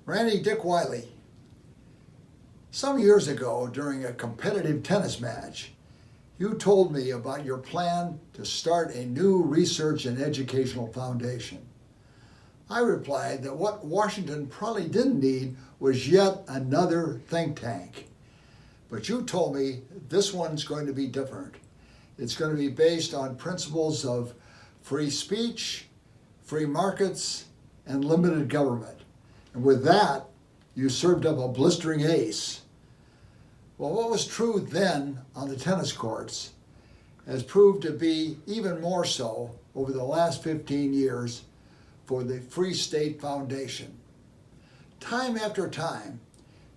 Randy Dick Wiley. Some years ago, during a competitive tennis match, you told me about your plan to start a new research and educational foundation. I replied that what Washington probably didn't need was yet another think tank. But you told me this one's going to be different. It's going to be based on principles of free speech, free markets, and limited government. And with that, you served up a blistering ace. Well, what was true then on the tennis courts has proved to be even more so over the last 15 years for the Free State Foundation. Time after time,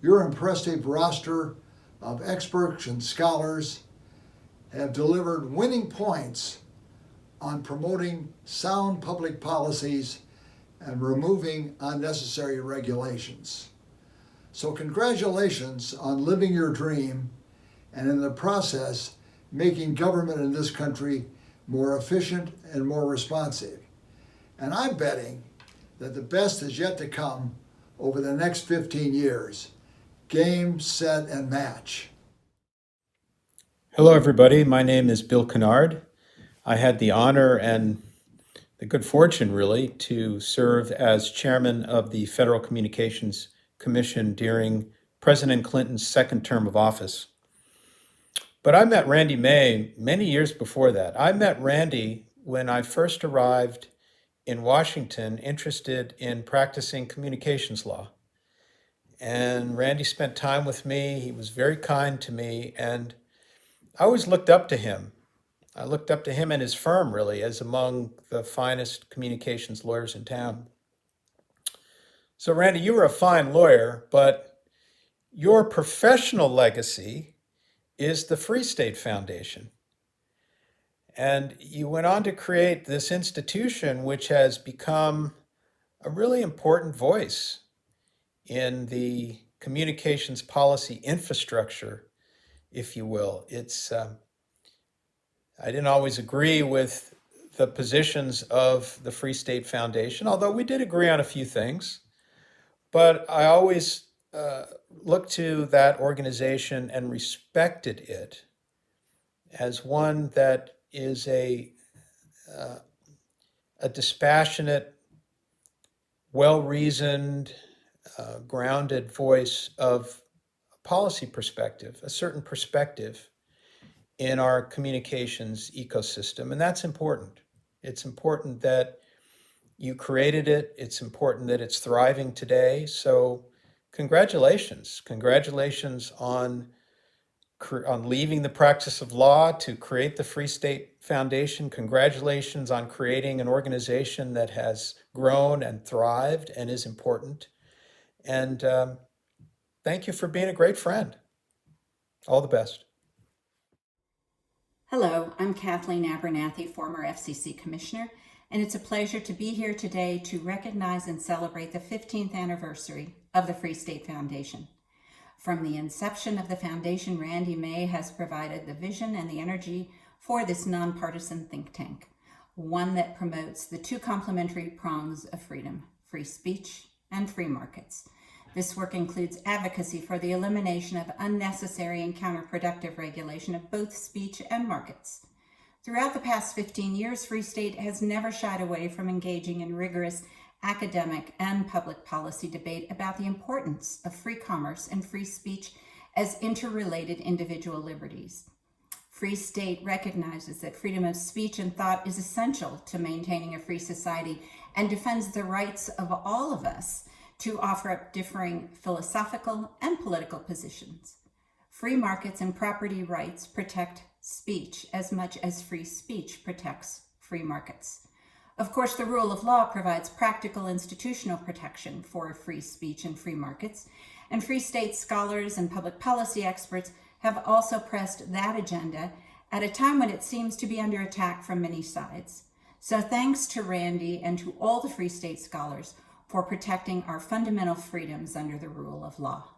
your impressive roster of experts and scholars have delivered winning points on promoting sound public policies and removing unnecessary regulations. So congratulations on living your dream and in the process making government in this country more efficient and more responsive. And I'm betting that the best is yet to come over the next 15 years. Game, set, and match. Hello, everybody. My name is Bill Kennard. I had the honor and the good fortune, really, to serve as chairman of the Federal Communications Commission during President Clinton's second term of office. But I met Randy May many years before that. I met Randy when I first arrived in Washington, interested in practicing communications law. And Randy spent time with me. He was very kind to me, and I always looked up to him. I looked up to him and his firm, really, as among the finest communications lawyers in town. So, Randy, you were a fine lawyer, but your professional legacy is the Free State Foundation. And you went on to create this institution which has become a really important voice in the communications policy infrastructure, if you will. I didn't always agree with the positions of the Free State Foundation, although we did agree on a few things. But I always looked to that organization and respected it as one that is a dispassionate, well-reasoned, grounded voice of a policy perspective, a certain perspective in our communications ecosystem. And that's important. It's important that you created it. It's important that it's thriving today. So congratulations. Congratulations on leaving the practice of law to create the Free State Foundation. Congratulations on creating an organization that has grown and thrived and is important. And thank you for being a great friend. All the best. Hello, I'm Kathleen Abernathy, former FCC Commissioner, and it's a pleasure to be here today to recognize and celebrate the 15th anniversary of the Free State Foundation. From the inception of the foundation, Randy May has provided the vision and the energy for this nonpartisan think tank, one that promotes the two complementary prongs of freedom, free speech and free markets. This work includes advocacy for the elimination of unnecessary and counterproductive regulation of both speech and markets. Throughout the past 15 years, Free State has never shied away from engaging in rigorous academic and public policy debate about the importance of free commerce and free speech as interrelated individual liberties. Free State recognizes that freedom of speech and thought is essential to maintaining a free society and defends the rights of all of us to offer up differing philosophical and political positions. Free markets and property rights protect speech as much as free speech protects free markets. Of course, the rule of law provides practical institutional protection for free speech and free markets, and Free State scholars and public policy experts have also pressed that agenda at a time when it seems to be under attack from many sides. So thanks to Randy and to all the Free State scholars for protecting our fundamental freedoms under the rule of law.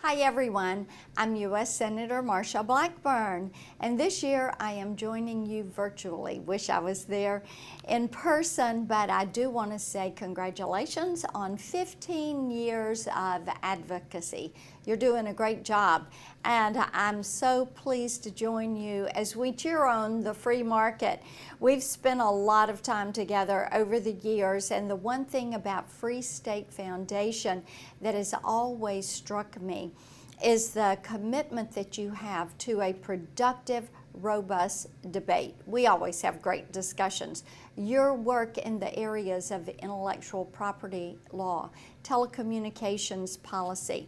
Hi everyone, I'm U.S. Senator Marsha Blackburn, and this year I am joining you virtually. Wish I was there in person, but I do want to say congratulations on 15 years of advocacy. You're doing a great job, and I'm so pleased to join you as we cheer on the free market. We've spent a lot of time together over the years, and the one thing about Free State Foundation that has always struck me is the commitment that you have to a productive, robust debate. We always have great discussions. Your work in the areas of intellectual property law, telecommunications policy,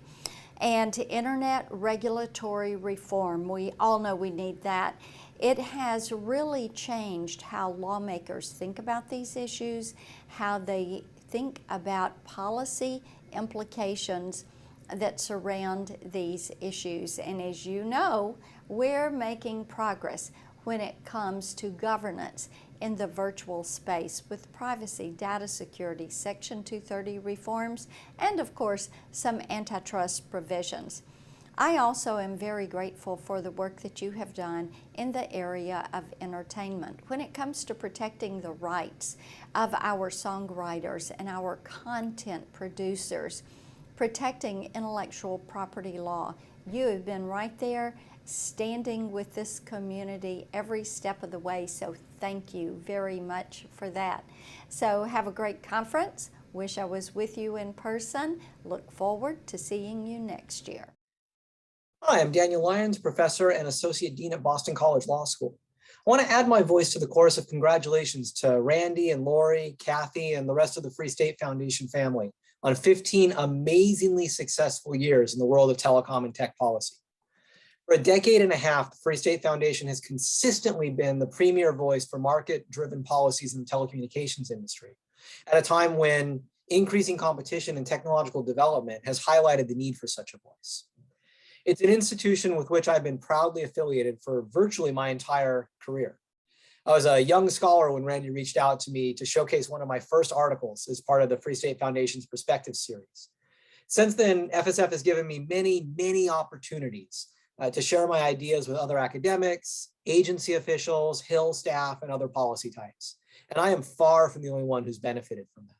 and internet regulatory reform. We all know we need that. It has really changed how lawmakers think about these issues, how they think about policy implications that surround these issues. And as you know, we're making progress when it comes to governance in the virtual space with privacy, data security, Section 230 reforms, and of course, some antitrust provisions. I also am very grateful for the work that you have done in the area of entertainment when it comes to protecting the rights of our songwriters and our content producers, protecting intellectual property law. You have been right there standing with this community every step of the way, so thank you very much for that. So have a great conference. Wish I was with you in person. Look forward to seeing you next year. Hi, I'm Daniel Lyons, Professor and Associate Dean at Boston College Law School. I want to add my voice to the chorus of congratulations to Randy and Lori, Cathy, and the rest of the Free State Foundation family on 15 amazingly successful years in the world of telecom and tech policy. For a decade and a half, the Free State Foundation has consistently been the premier voice for market-driven policies in the telecommunications industry, at a time when increasing competition and technological development has highlighted the need for such a voice. It's an institution with which I've been proudly affiliated for virtually my entire career. I was a young scholar when Randy reached out to me to showcase one of my first articles as part of the Free State Foundation's Perspective series. Since then, FSF has given me many opportunities to share my ideas with other academics, agency officials, Hill staff, and other policy types. And I am far from the only one who's benefited from that.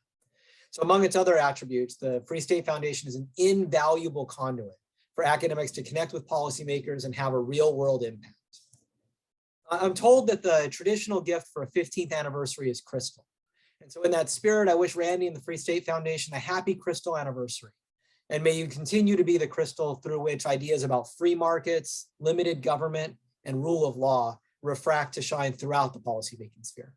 So among its other attributes, the Free State Foundation is an invaluable conduit for academics to connect with policymakers and have a real world impact. I'm told that the traditional gift for a 15th anniversary is crystal. And so in that spirit, I wish Randy and the Free State Foundation a happy crystal anniversary. And may you continue to be the crystal through which ideas about free markets, limited government, and rule of law refract to shine throughout the policymaking sphere.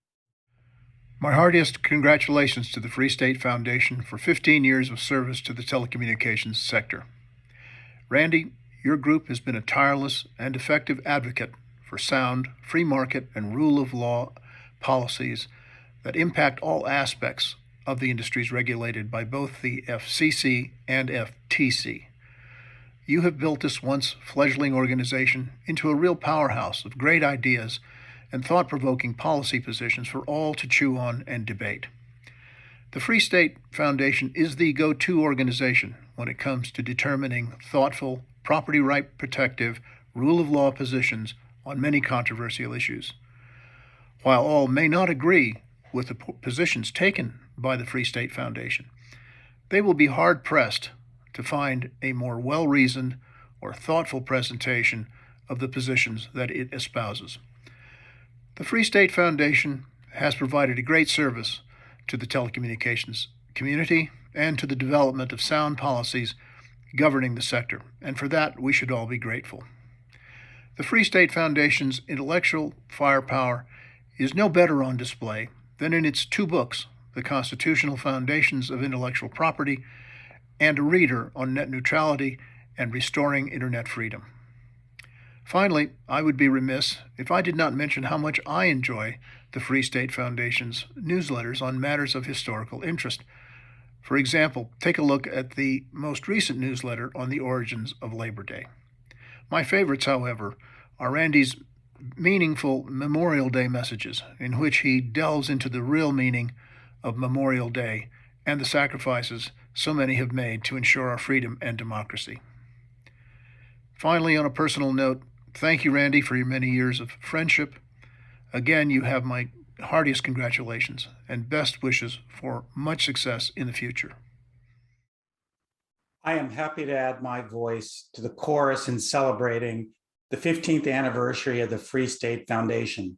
My heartiest congratulations to the Free State Foundation for 15 years of service to the telecommunications sector. Randy, your group has been a tireless and effective advocate for sound, free market, and rule of law policies that impact all aspects of the industries regulated by both the FCC and FTC. You have built this once fledgling organization into a real powerhouse of great ideas and thought-provoking policy positions for all to chew on and debate. The Free State Foundation is the go-to organization when it comes to determining thoughtful, property right protective, rule of law positions on many controversial issues. While all may not agree with the positions taken by the Free State Foundation, they will be hard-pressed to find a more well-reasoned or thoughtful presentation of the positions that it espouses. The Free State Foundation has provided a great service to the telecommunications community and to the development of sound policies governing the sector, and for that we should all be grateful. The Free State Foundation's intellectual firepower is no better on display than in its two books, The Constitutional Foundations of Intellectual Property and a reader on net neutrality and restoring internet freedom. Finally, I would be remiss if I did not mention how much I enjoy the Free State Foundation's newsletters on matters of historical interest. For example, take a look at the most recent newsletter on the origins of Labor Day. My favorites, however, are Randy's meaningful Memorial Day messages, in which he delves into the real meaning of Memorial Day and the sacrifices so many have made to ensure our freedom and democracy. Finally, on a personal note, thank you, Randy, for your many years of friendship. Again, you have my heartiest congratulations and best wishes for much success in the future. I am happy to add my voice to the chorus in celebrating the 15th anniversary of the Free State Foundation.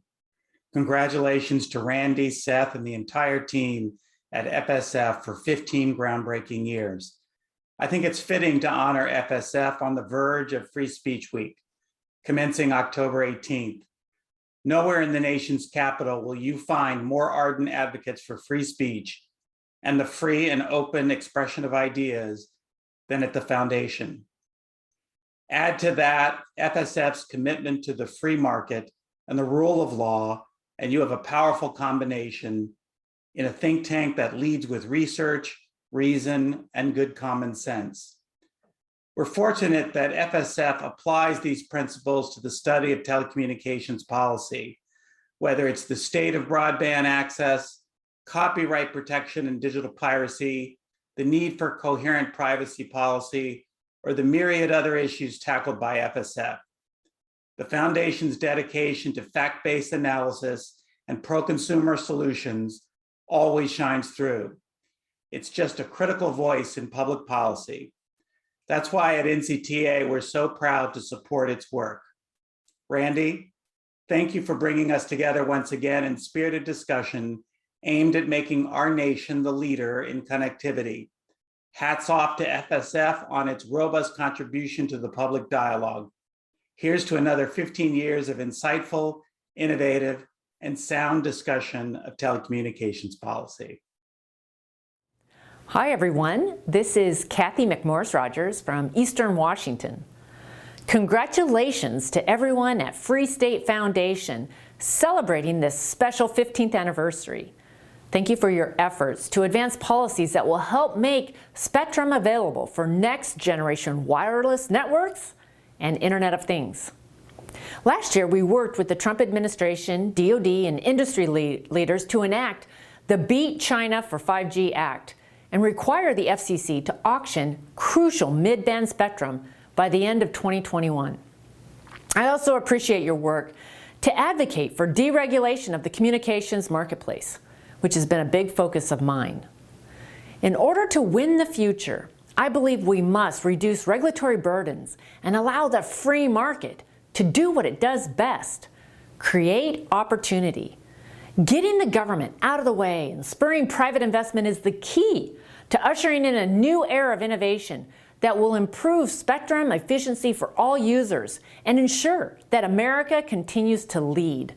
Congratulations to Randy, Seth, and the entire team at FSF for 15 groundbreaking years. I think it's fitting to honor FSF on the verge of Free Speech Week, commencing October 18th. Nowhere in the nation's capital will you find more ardent advocates for free speech and the free and open expression of ideas than at the foundation. Add to that FSF's commitment to the free market and the rule of law, and you have a powerful combination in a think tank that leads with research, reason, and good common sense. We're fortunate that FSF applies these principles to the study of telecommunications policy, whether it's the state of broadband access, copyright protection and digital piracy, the need for coherent privacy policy, or the myriad other issues tackled by FSF. The Foundation's dedication to fact-based analysis and pro-consumer solutions always shines through. It's just a critical voice in public policy. That's why at NCTA, we're so proud to support its work. Randy, thank you for bringing us together once again in spirited discussion aimed at making our nation the leader in connectivity. Hats off to FSF on its robust contribution to the public dialogue. Here's to another 15 years of insightful, innovative, and sound discussion of telecommunications policy. Hi, everyone. This is Cathy McMorris Rodgers from Eastern Washington. Congratulations to everyone at Free State Foundation celebrating this special 15th anniversary. Thank you for your efforts to advance policies that will help make spectrum available for next generation wireless networks and Internet of Things. Last year, we worked with the Trump administration, DoD, and industry leaders to enact the Beat China for 5G Act and require the FCC to auction crucial mid-band spectrum by the end of 2021. I also appreciate your work to advocate for deregulation of the communications marketplace, which has been a big focus of mine. In order to win the future, I believe we must reduce regulatory burdens and allow the free market to do what it does best, create opportunity. Getting the government out of the way and spurring private investment is the key to ushering in a new era of innovation that will improve spectrum efficiency for all users and ensure that America continues to lead.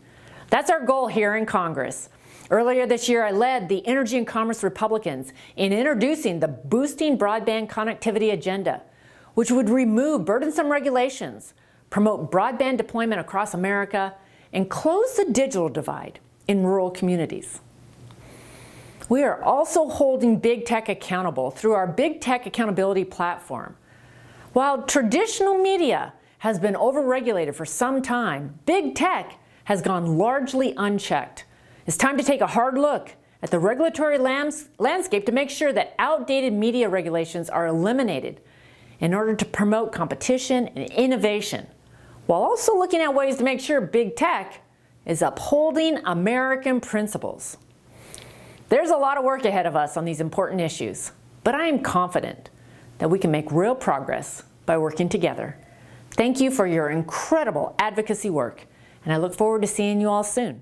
That's our goal here in Congress. Earlier this year, I led the Energy and Commerce Republicans in introducing the Boosting Broadband Connectivity Agenda, which would remove burdensome regulations, promote broadband deployment across America, and close the digital divide in rural communities. We are also holding big tech accountable through our Big Tech Accountability Platform. While traditional media has been overregulated for some time, big tech has gone largely unchecked. It's time to take a hard look at the regulatory landscape to make sure that outdated media regulations are eliminated in order to promote competition and innovation, while also looking at ways to make sure big tech is upholding American principles. There's a lot of work ahead of us on these important issues, but I am confident that we can make real progress by working together. Thank you for your incredible advocacy work, and I look forward to seeing you all soon.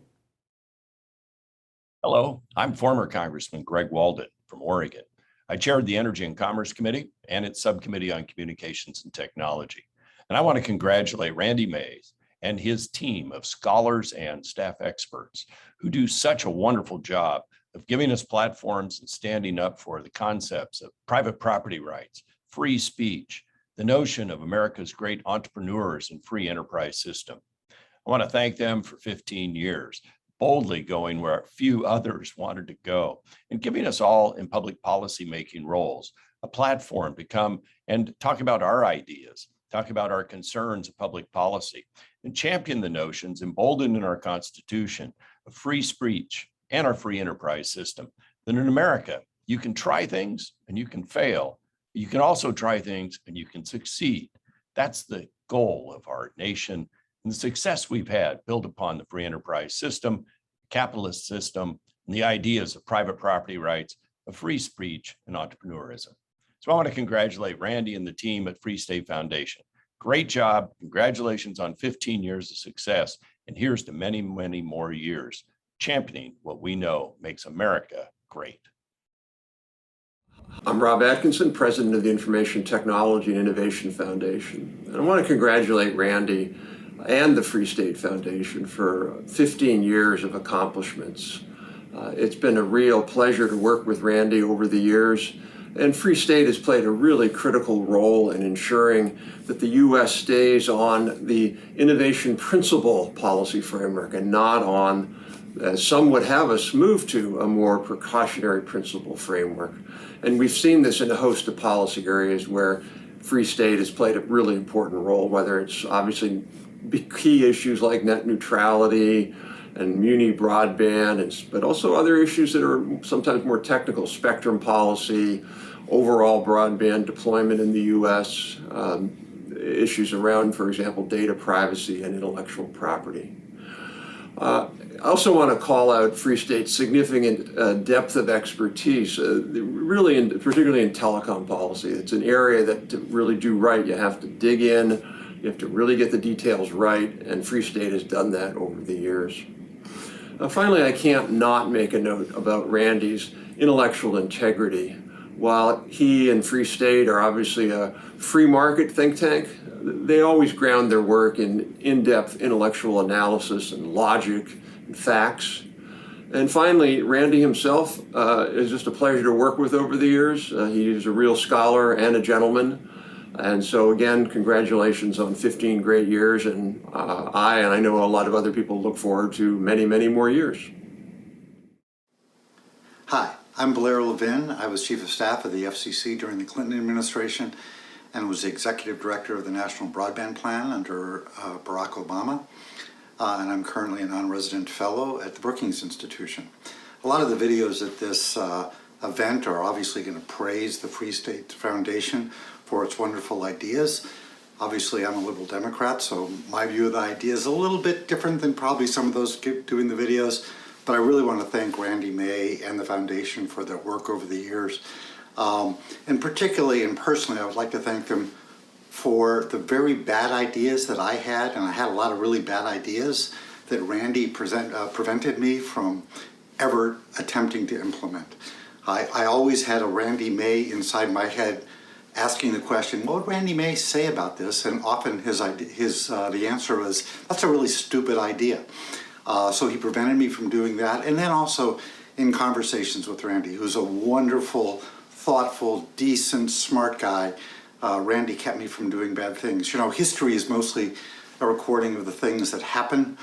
Hello, I'm former Congressman Greg Walden from Oregon. I chaired the Energy and Commerce Committee and its Subcommittee on Communications and Technology. And I want to congratulate Randy Mays and his team of scholars and staff experts who do such a wonderful job of giving us platforms and standing up for the concepts of private property rights, free speech, the notion of America's great entrepreneurs and free enterprise system. I want to thank them for 15 years, boldly going where few others wanted to go, and giving us all in public policy making roles a platform to come and talk about our ideas, talk about our concerns of public policy, and champion the notions emboldened in our Constitution of free speech and our free enterprise system. That in America, you can try things and you can fail. You can also try things and you can succeed. That's the goal of our nation and the success we've had built upon the free enterprise system, capitalist system, and the ideas of private property rights, of free speech, and entrepreneurism. So I want to congratulate Randy and the team at Free State Foundation. Great job. Congratulations on 15 years of success. And here's to many, many more years championing what we know makes America great. I'm Rob Atkinson, president of the Information Technology and Innovation Foundation. And I want to congratulate Randy and the Free State Foundation for 15 years of accomplishments. It's been a real pleasure to work with Randy over the years, and Free State has played a really critical role in ensuring that the U.S. stays on the innovation principle policy framework and not on, as some would have us move to, a more precautionary principle framework. And we've seen this in a host of policy areas where Free State has played a really important role, whether it's obviously key issues like net neutrality and muni broadband, but also other issues that are sometimes more technical, spectrum policy, overall broadband deployment in the U.S., issues around, for example, data privacy and intellectual property. I also want to call out Free State's significant depth of expertise, particularly in telecom policy. It's an area that to really do right, you have to dig in, you have to really get the details right, and Free State has done that over the years. Finally, I can't not make a note about Randy's intellectual integrity. While he and Free State are obviously a free market think tank, they always ground their work in in-depth intellectual analysis and logic and facts. And finally, Randy himself is just a pleasure to work with over the years. He is a real scholar and a gentleman. And so again, congratulations on 15 great years. And I know a lot of other people look forward to many, many more years. Hi, I'm Blair Levin. I was Chief of Staff of the FCC during the Clinton administration and was the Executive Director of the National Broadband Plan under Barack Obama. And I'm currently a non-resident fellow at the Brookings Institution. A lot of the videos at this event are obviously going to praise the Free State Foundation for its wonderful ideas. Obviously, I'm a liberal Democrat, so my view of the idea is a little bit different than probably some of those doing the videos. But I really want to thank Randy May and the foundation for their work over the years. And particularly and personally, I would like to thank them for the very bad ideas that I had, and I had a lot of really bad ideas that Randy prevented me from ever attempting to implement. I always had a Randy May inside my head asking the question, what would Randy May say about this? And often the answer was, that's a really stupid idea. So he prevented me from doing that. And then also in conversations with Randy, who's a wonderful, thoughtful, decent, smart guy, Randy kept me from doing bad things. You know, history is mostly a recording of the things that happen.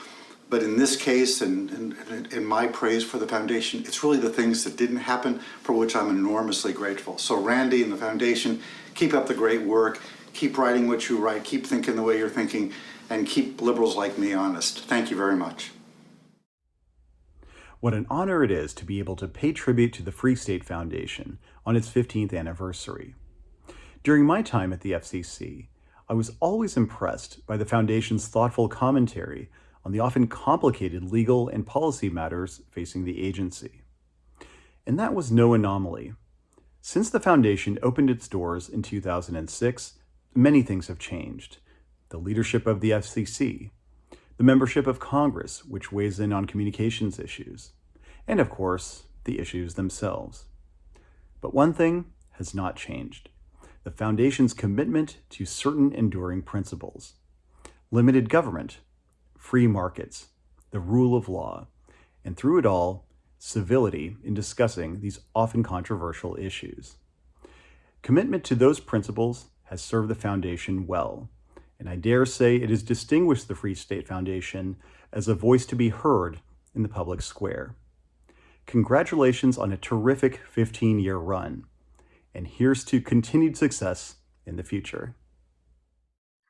But in this case, and in my praise for the foundation, it's really the things that didn't happen, for which I'm enormously grateful. So Randy and the foundation, keep up the great work, keep writing what you write, keep thinking the way you're thinking, and keep liberals like me honest. Thank you very much. What an honor it is to be able to pay tribute to the Free State Foundation on its 15th anniversary. During my time at the FCC, I was always impressed by the foundation's thoughtful commentary on the often complicated legal and policy matters facing the agency. And that was no anomaly. Since the foundation opened its doors in 2006, many things have changed. The leadership of the FCC, the membership of Congress, which weighs in on communications issues, and of course, the issues themselves. But one thing has not changed: the foundation's commitment to certain enduring principles: limited government, free markets, the rule of law, and through it all, civility in discussing these often controversial issues. Commitment to those principles has served the foundation well, and I dare say it has distinguished the Free State Foundation as a voice to be heard in the public square. Congratulations on a terrific 15-year run, and here's to continued success in the future.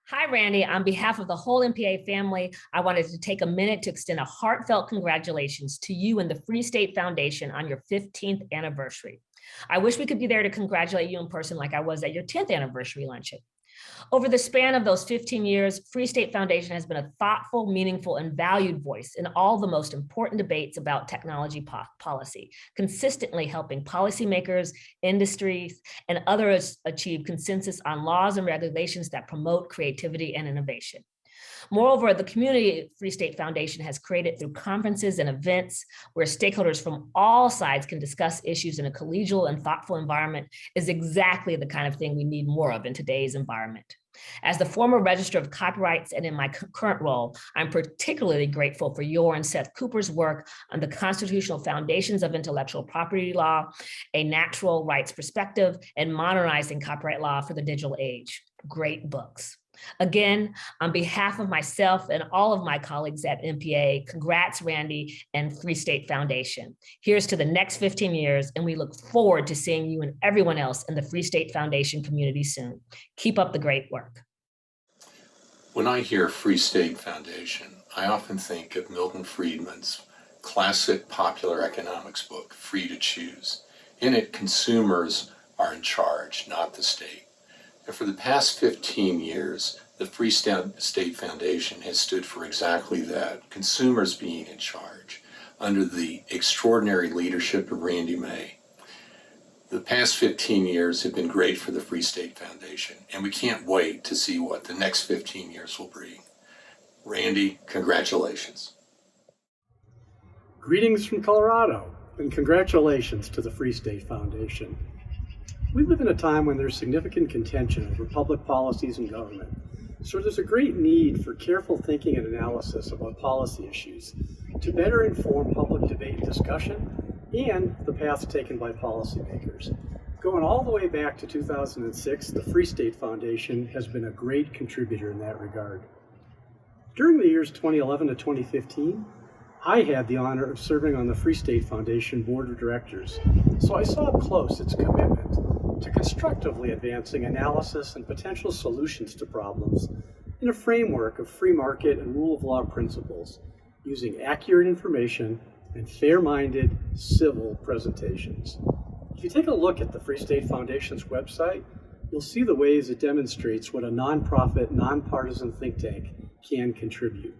Hi, Randy. On behalf of the whole MPA family, I wanted to take a minute to extend a heartfelt congratulations to you and the Free State Foundation on your 15th anniversary. I wish we could be there to congratulate you in person like I was at your 10th anniversary luncheon. Over the span of those 15 years, Free State Foundation has been a thoughtful, meaningful, and valued voice in all the most important debates about technology policy, consistently helping policymakers, industries, and others achieve consensus on laws and regulations that promote creativity and innovation. Moreover, the community Free State Foundation has created through conferences and events where stakeholders from all sides can discuss issues in a collegial and thoughtful environment is exactly the kind of thing we need more of in today's environment. As the former Registrar of Copyrights and in my current role, I'm particularly grateful for your and Seth Cooper's work on the constitutional foundations of intellectual property law, a natural rights perspective, and modernizing copyright law for the digital age. Great books. Again, on behalf of myself and all of my colleagues at MPA, congrats, Randy and Free State Foundation. Here's to the next 15 years, and we look forward to seeing you and everyone else in the Free State Foundation community soon. Keep up the great work. When I hear Free State Foundation, I often think of Milton Friedman's classic popular economics book, Free to Choose. In it, consumers are in charge, not the state. And for the past 15 years, the Free State Foundation has stood for exactly that, consumers being in charge, under the extraordinary leadership of Randy May. The past 15 years have been great for the Free State Foundation, and we can't wait to see what the next 15 years will bring. Randy, congratulations. Greetings from Colorado, and congratulations to the Free State Foundation. We live in a time when there's significant contention over public policies and government, so there's a great need for careful thinking and analysis about policy issues to better inform public debate and discussion and the paths taken by policymakers. Going all the way back to 2006, the Free State Foundation has been a great contributor in that regard. During the years 2011 to 2015, I had the honor of serving on the Free State Foundation Board of Directors, so I saw up close its commitment to constructively advancing analysis and potential solutions to problems in a framework of free market and rule of law principles, using accurate information and fair-minded, civil presentations. If you take a look at the Free State Foundation's website, you'll see the ways it demonstrates what a nonprofit, nonpartisan think tank can contribute.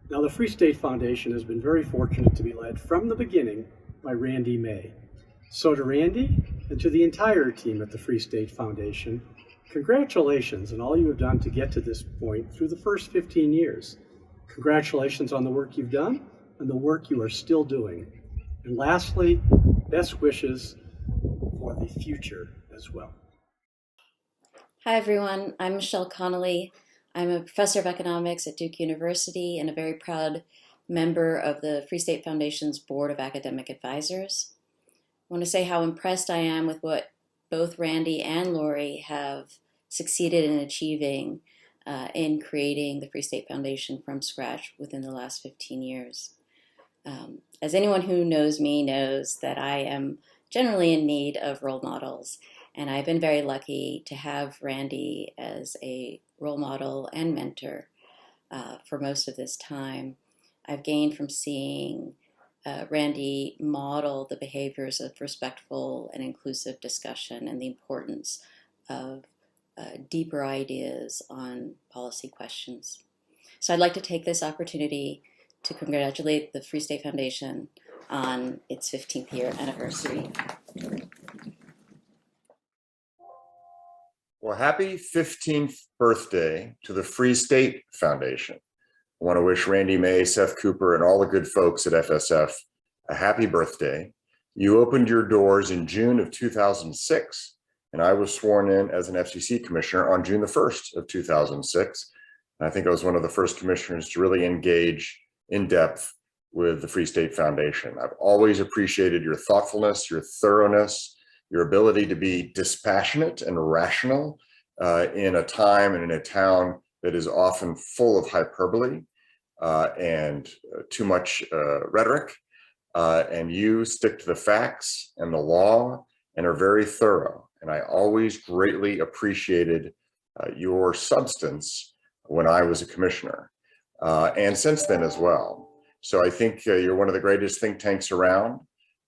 Now, the Free State Foundation has been very fortunate to be led from the beginning by Randy May. So to Randy and to the entire team at the Free State Foundation, congratulations on all you have done to get to this point through the first 15 years. Congratulations on the work you've done and the work you are still doing. And lastly, best wishes for the future as well. Hi everyone, I'm Michelle Connolly. I'm a professor of economics at Duke University and a very proud member of the Free State Foundation's Board of Academic Advisors. I want to say how impressed I am with what both Randy and Lori have succeeded in achieving in creating the Free State Foundation from scratch within the last 15 years. As anyone who knows me knows that I am generally in need of role models, and I've been very lucky to have Randy as a role model and mentor for most of this time. I've gained from seeing Randy model the behaviors of respectful and inclusive discussion and the importance of deeper ideas on policy questions. So I'd like to take this opportunity to congratulate the Free State Foundation on its 15th year anniversary. Well, happy 15th birthday to the Free State Foundation. I want to wish Randy May, Seth Cooper, and all the good folks at FSF a happy birthday. You opened your doors in June of 2006, and I was sworn in as an FCC commissioner on June the 1st of 2006. And I think I was one of the first commissioners to really engage in depth with the Free State Foundation. I've always appreciated your thoughtfulness, your thoroughness, your ability to be dispassionate and rational in a time and in a town that is often full of hyperbole and too much rhetoric. And you stick to the facts and the law and are very thorough. And I always greatly appreciated your substance when I was a commissioner and since then as well. So I think you're one of the greatest think tanks around.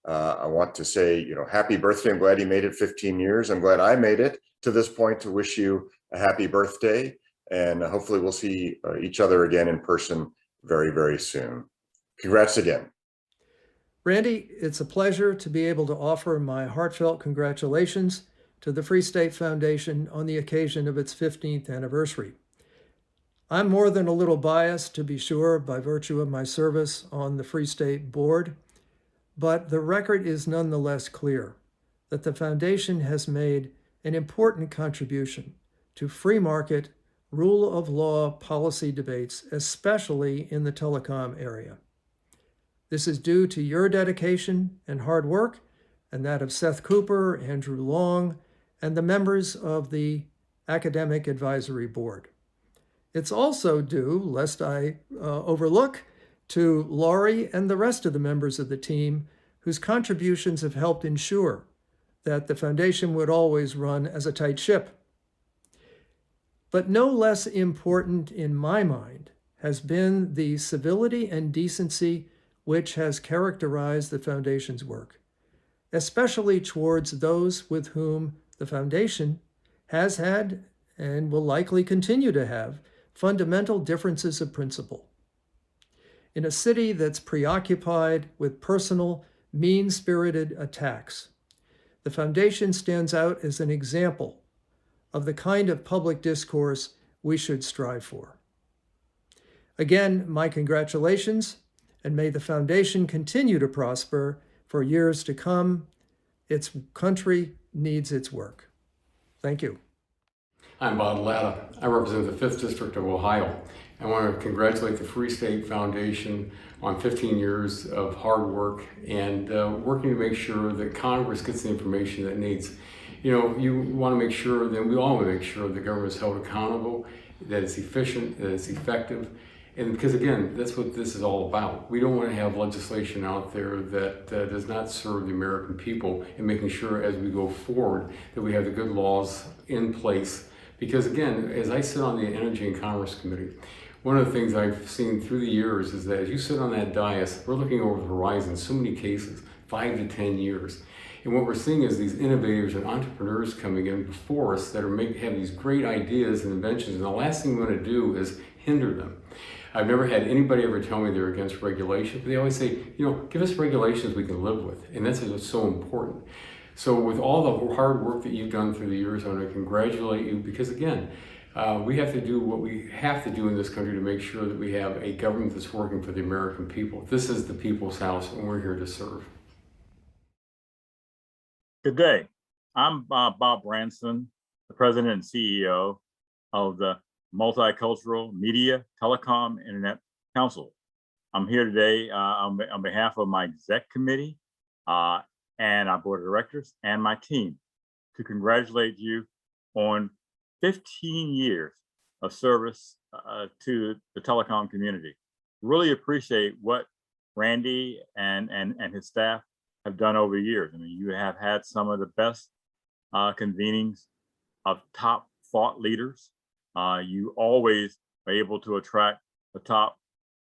I want to say, happy birthday. I'm glad you made it 15 years. I'm glad I made it to this point to wish you a happy birthday, and hopefully we'll see each other again in person very, very soon. Congrats again. Randy, it's a pleasure to be able to offer my heartfelt congratulations to the Free State Foundation on the occasion of its 15th anniversary. I'm more than a little biased, to be sure, by virtue of my service on the Free State Board, but the record is nonetheless clear that the foundation has made an important contribution to free market, rule of law policy debates, especially in the telecom area. This is due to your dedication and hard work, and that of Seth Cooper, Andrew Long, and the members of the Academic Advisory Board. It's also due, lest I overlook, to Laurie and the rest of the members of the team whose contributions have helped ensure that the foundation would always run as a tight ship. But no less important in my mind has been the civility and decency which has characterized the foundation's work, especially towards those with whom the foundation has had and will likely continue to have fundamental differences of principle. In a city that's preoccupied with personal, mean-spirited attacks, the foundation stands out as an example of the kind of public discourse we should strive for. Again, my congratulations, and may the foundation continue to prosper for years to come. Its country needs its work. Thank you. I'm Bob Latta. I represent the 5th District of Ohio. I want to congratulate the Free State Foundation on 15 years of hard work and working to make sure that Congress gets the information that it needs. You know, you want to make sure that we all want to make sure the government is held accountable, that it's efficient, that it's effective. And because again, that's what this is all about. We don't want to have legislation out there that does not serve the American people, and making sure as we go forward that we have the good laws in place. Because again, as I sit on the Energy and Commerce Committee, one of the things I've seen through the years is that as you sit on that dais, we're looking over the horizon, so many cases, 5 to 10 years. And what we're seeing is these innovators and entrepreneurs coming in before us that are have these great ideas and inventions, and the last thing we want to do is hinder them. I've never had anybody ever tell me they're against regulation, but they always say, you know, give us regulations we can live with, and that's what's so important. So with all the hard work that you've done through the years, I want to congratulate you, because again, we have to do what we have to do in this country to make sure that we have a government that's working for the American people. This is the people's house, and we're here to serve. Good day. I'm Bob Branson, the President and CEO of the Multicultural Media, Telecom, Internet Council. I'm here today on behalf of my exec committee and our board of directors and my team to congratulate you on 15 years of service to the telecom community. Really appreciate what Randy and his staff have done over the years. I mean, you have had some of the best convenings of top thought leaders. You always are able to attract the top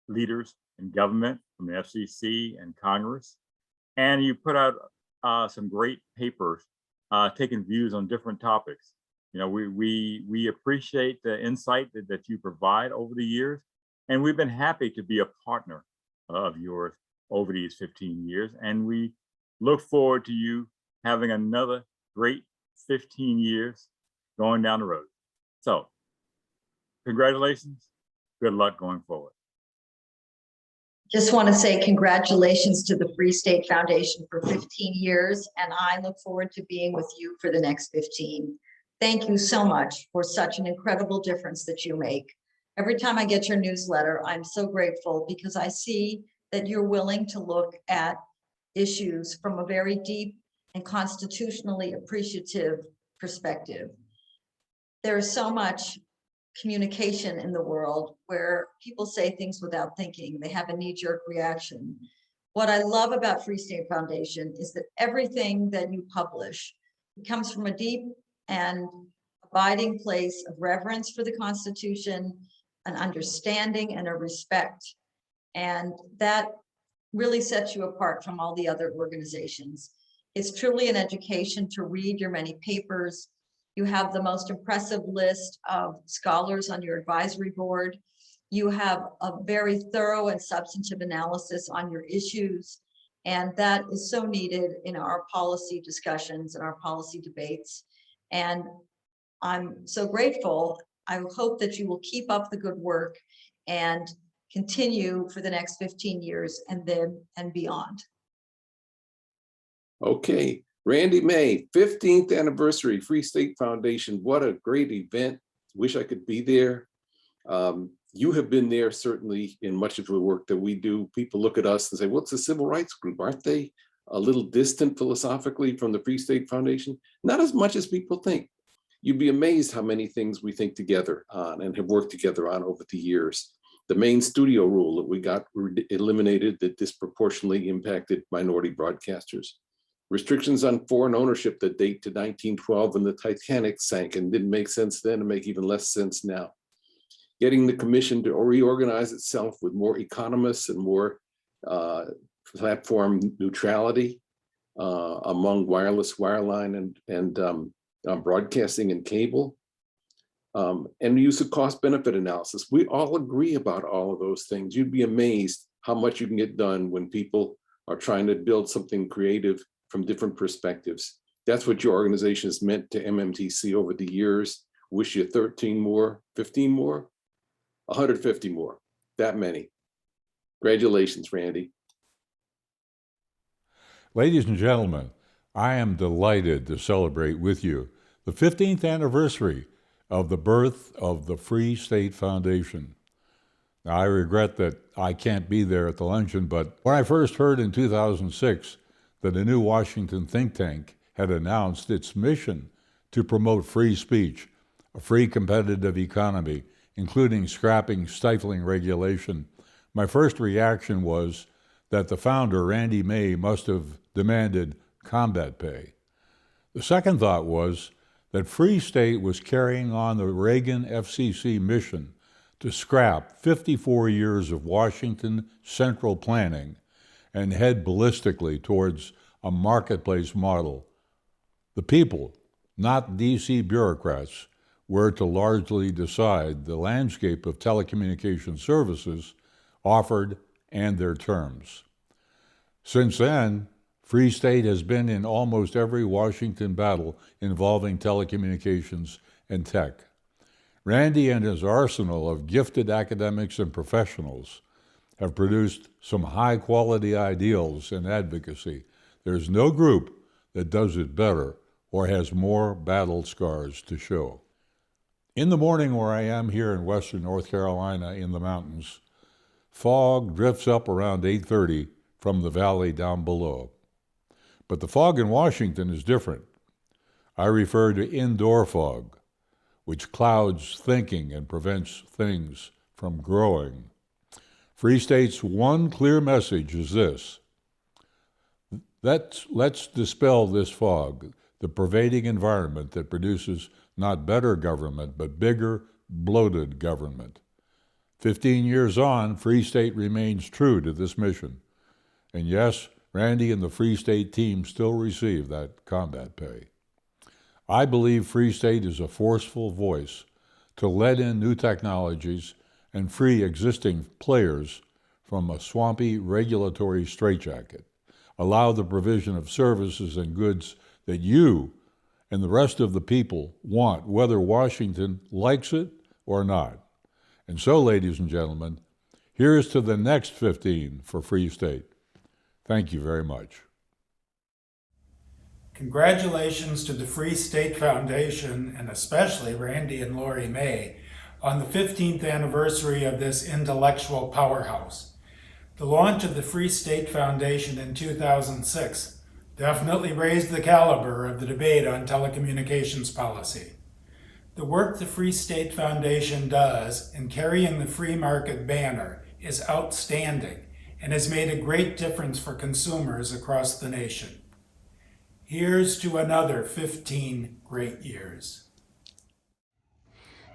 leaders in government from the FCC and Congress. And you put out some great papers taking views on different topics. You know, we appreciate the insight that you provide over the years. And we've been happy to be a partner of yours over these 15 years. And we look forward to you having another great 15 years going down the road. So, congratulations. Good luck going forward. Just want to say congratulations to the Free State Foundation for 15 years, and I look forward to being with you for the next 15. Thank you so much for such an incredible difference that you make. Every time I get your newsletter, I'm so grateful because I see that you're willing to look at issues from a very deep and constitutionally appreciative perspective. There is so much communication in the world where people say things without thinking. They have a knee-jerk reaction. What I love about Free State Foundation is that everything that you publish comes from a deep and abiding place of reverence for the Constitution, an understanding and a respect. And that really sets you apart from all the other organizations. It's truly an education to read your many papers, You have the most impressive list of scholars on your advisory board. You have a very thorough and substantive analysis on your issues. And that is so needed in our policy discussions and our policy debates. And I'm so grateful. I hope that you will keep up the good work and continue for the next 15 years and then and beyond. Okay, Randy May, 15th anniversary, Free State Foundation. What a great event. Wish I could be there. You have been there certainly in much of the work that we do. People look at us and say, what's a civil rights group? Aren't they a little distant philosophically from the Free State Foundation? Not as much as people think. You'd be amazed how many things we think together on and have worked together on over the years. The main studio rule that we got eliminated that disproportionately impacted minority broadcasters. Restrictions on foreign ownership that date to 1912 when the Titanic sank and didn't make sense then and make even less sense now. Getting the commission to reorganize itself with more economists and more platform neutrality among wireless, wireline, and broadcasting and cable. And use of cost-benefit analysis. We all agree about all of those things. You'd be amazed how much you can get done when people are trying to build something creative from different perspectives. That's what your organization has meant to MMTC over the years. Wish you 13 more, 15 more, 150 more, that many. Congratulations, Randy. Ladies and gentlemen, I am delighted to celebrate with you the 15th anniversary of the birth of the Free State Foundation. Now, I regret that I can't be there at the luncheon, but when I first heard in 2006 that a new Washington think tank had announced its mission to promote free speech, a free competitive economy, including scrapping stifling regulation, my first reaction was that the founder, Randy May, must have demanded combat pay. The second thought was that Free State was carrying on the Reagan FCC mission to scrap 54 years of Washington central planning and head ballistically towards a marketplace model. The people, not DC bureaucrats, were to largely decide the landscape of telecommunication services offered and their terms. Since then, Free State has been in almost every Washington battle involving telecommunications and tech. Randy and his arsenal of gifted academics and professionals have produced some high-quality ideals and advocacy. There's no group that does it better or has more battle scars to show. In the morning where I am here in western North Carolina in the mountains, fog drifts up around 8:30 from the valley down below. But the fog in Washington is different. I refer to indoor fog, which clouds thinking and prevents things from growing. Free State's one clear message is this: let's dispel this fog, the pervading environment that produces not better government, but bigger, bloated government. 15 years on, Free State remains true to this mission. And yes, Randy and the Free State team still receive that combat pay. I believe Free State is a forceful voice to let in new technologies and free existing players from a swampy regulatory straitjacket. Allow the provision of services and goods that you and the rest of the people want, whether Washington likes it or not. And so, ladies and gentlemen, here's to the next 15 for Free State. Thank you very much. Congratulations to the Free State Foundation, and especially Randy and Lori May, on the 15th anniversary of this intellectual powerhouse. The launch of the Free State Foundation in 2006 definitely raised the caliber of the debate on telecommunications policy. The work the Free State Foundation does in carrying the free market banner is outstanding and has made a great difference for consumers across the nation. Here's to another 15 great years.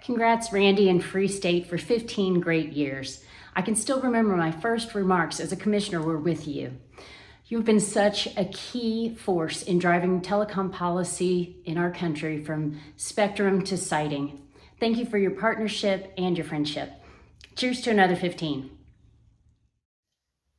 Congrats, Randy and Free State, for 15 great years. I can still remember my first remarks as a commissioner were with you. You've been such a key force in driving telecom policy in our country from spectrum to siting. Thank you for your partnership and your friendship. Cheers to another 15.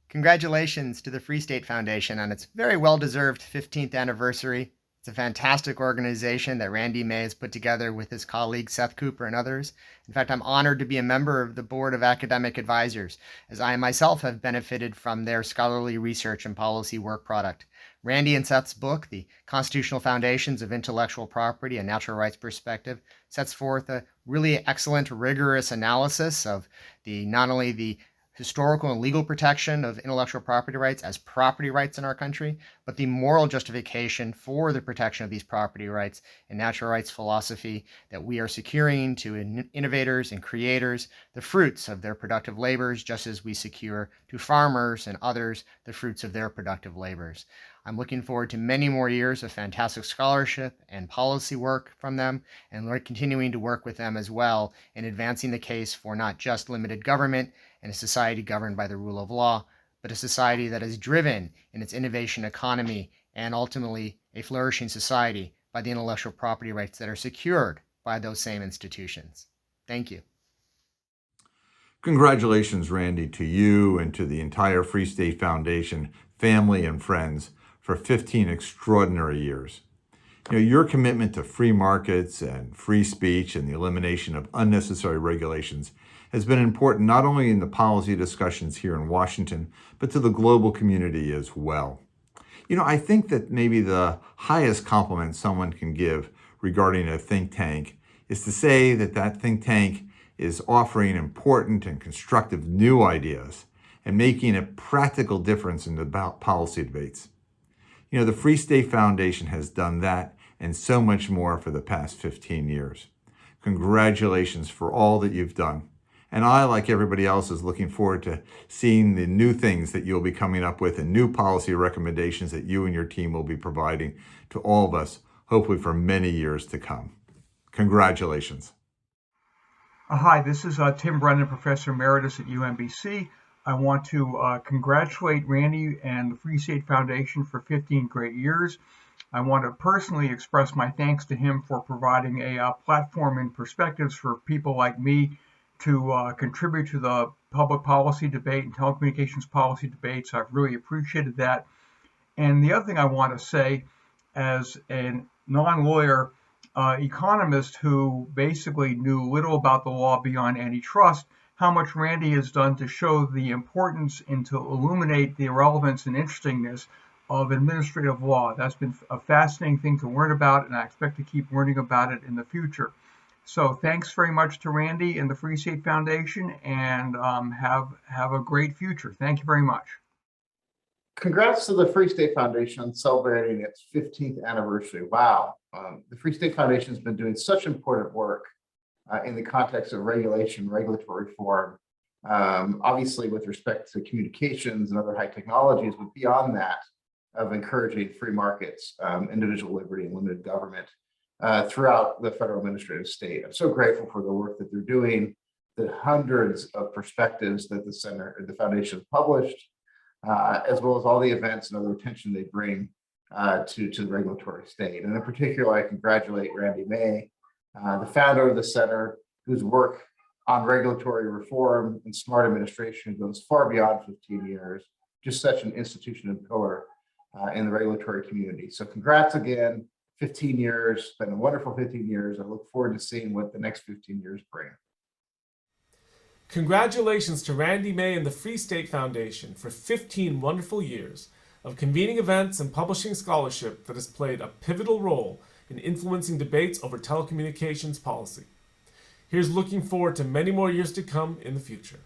Congratulations to the Free State Foundation on its very well-deserved 15th anniversary. It's a fantastic organization that Randy May has put together with his colleague Seth Cooper and others. In fact, I'm honored to be a member of the Board of Academic Advisors, as I myself have benefited from their scholarly research and policy work product. Randy and Seth's book, The Constitutional Foundations of Intellectual Property and Natural Rights Perspective, sets forth a really excellent, rigorous analysis of not only the historical and legal protection of intellectual property rights as property rights in our country, but the moral justification for the protection of these property rights and natural rights philosophy that we are securing to innovators and creators the fruits of their productive labors, just as we secure to farmers and others the fruits of their productive labors. I'm looking forward to many more years of fantastic scholarship and policy work from them, and we're continuing to work with them as well in advancing the case for not just limited government and a society governed by the rule of law, but a society that is driven in its innovation economy and ultimately a flourishing society by the intellectual property rights that are secured by those same institutions. Thank you. Congratulations, Randy, to you and to the entire Free State Foundation family and friends for 15 extraordinary years. Your commitment to free markets and free speech and the elimination of unnecessary regulations has been important not only in the policy discussions here in Washington, but to the global community as well. I think that maybe the highest compliment someone can give regarding a think tank is to say that that think tank is offering important and constructive new ideas and making a practical difference in the policy debates. The Free State Foundation has done that and so much more for the past 15 years. Congratulations for all that you've done. And I, like everybody else, is looking forward to seeing the new things that you'll be coming up with and new policy recommendations that you and your team will be providing to all of us, hopefully for many years to come. Congratulations. Hi, this is Tim Brennan, Professor Emeritus at UMBC. I want to congratulate Randy and the Free State Foundation for 15 great years. I want to personally express my thanks to him for providing a platform and perspectives for people like me to contribute to the public policy debate and telecommunications policy debates. I've really appreciated that. And the other thing I want to say, as a non-lawyer economist who basically knew little about the law beyond antitrust, how much Randy has done to show the importance and to illuminate the relevance and interestingness of administrative law. That's been a fascinating thing to learn about, and I expect to keep learning about it in the future. So thanks very much to Randy and the Free State Foundation, and have a great future. Thank you very much. Congrats to the Free State Foundation on celebrating its 15th anniversary. Wow. The Free State Foundation has been doing such important work in the context of regulatory reform, obviously with respect to communications and other high technologies, but beyond that, of encouraging free markets, individual liberty, and limited government throughout the federal administrative state. I'm so grateful for the work that they're doing, the hundreds of perspectives that the foundation has published, as well as all the events and other attention they bring to the regulatory state. And in particular, I congratulate Randy May, the founder of the center, whose work on regulatory reform and smart administration goes far beyond 15 years, just such an institution and pillar in the regulatory community. So congrats again, 15 years, it's been a wonderful 15 years. I look forward to seeing what the next 15 years bring. Congratulations to Randy May and the Free State Foundation for 15 wonderful years of convening events and publishing scholarship that has played a pivotal role in influencing debates over telecommunications policy. Here's looking forward to many more years to come in the future.